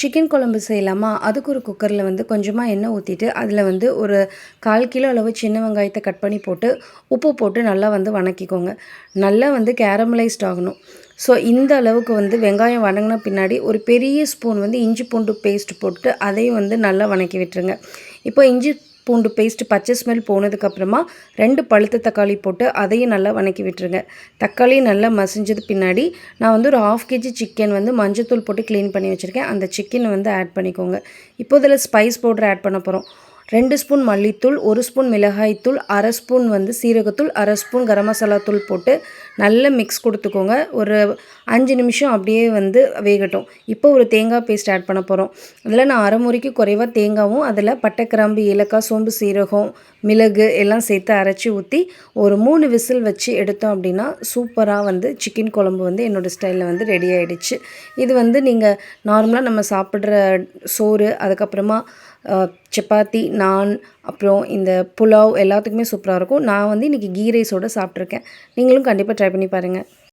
Chicken குழம்பு செய்யலாமா? அதுக்கு ஒரு குக்கரில் வந்து கொஞ்சமாக எண்ணெய் ஊற்றிட்டு அதில் வந்து ஒரு 1/4 கிலோ அளவு சின்ன வெங்காயத்தை கட் பண்ணி போட்டு உப்பு போட்டு நல்லா வந்து வணக்கிக்கோங்க. நல்லா வந்து கேரமலைஸ்ட் ஆகணும். ஸோ இந்த அளவுக்கு வந்து வெங்காயம் வதங்கின பின்னாடி ஒரு பெரிய ஸ்பூன் வந்து இஞ்சி பூண்டு பேஸ்ட் போட்டு அதையும் வந்து நல்லா வணக்கி விட்டுருங்க. இப்போ இஞ்சி பூண்டு பேஸ்ட் பச்சை ஸ்மெல் போனதுக்கப்புறமா 2 பழுத்த தக்காளி போட்டு அதையும் நல்லா வணக்கி விட்டுருங்க. தக்காளி நல்லா மசிஞ்சது பின்னாடி நான் வந்து ஒரு 1/2 கேஜி சிக்கன் வந்து மஞ்சத்தூள் போட்டு க்ளீன் பண்ணி வச்சுருக்கேன். அந்த சிக்கனை வந்து ஆட் பண்ணிக்கோங்க. இப்போ இதில் ஸ்பைஸ் பவுடர் ஆட் பண்ண போகிறோம். 2 ஸ்பூன் மல்லித்தூள், 1 ஸ்பூன் மிளகாய்த்தூள், 1/2 ஸ்பூன் வந்து சீரகத்தூள், 1/2 ஸ்பூன் கரம் மசாலா தூள் போட்டு நல்லா மிக்ஸ் கொடுத்துக்கோங்க. ஒரு 5 நிமிஷம் அப்படியே வந்து வேகட்டும். இப்போ ஒரு தேங்காய் பேஸ்ட் ஆட் பண்ண போகிறோம். அதில் நான் அரை முறிக்கு குறைவாக தேங்காவும் அதில் பட்டை, கிராம்பு, ஏலக்காய், சோம்பு, சீரகம், மிளகு எல்லாம் சேர்த்து அரைச்சி ஊற்றி ஒரு 3 விசில் வச்சு எடுத்தோம் அப்படின்னா சூப்பராக வந்து சிக்கன் குழம்பு வந்து என்னோடய ஸ்டைலில் வந்து ரெடி ஆகிடுச்சு. இது வந்து நீங்கள் நார்மலாக நம்ம சாப்பிட்ற சோறு, அதுக்கப்புறமா சப்பாத்தி, நான், அப்புறம் இந்த புலாவ் எல்லாத்துக்குமே சூப்பராக இருக்கும். நான் வந்து இன்றைக்கி கீ ரைஸோடு சாப்பிட்ருக்கேன். நீங்களும் கண்டிப்பாக ட்ரை பண்ணி பாருங்கள்.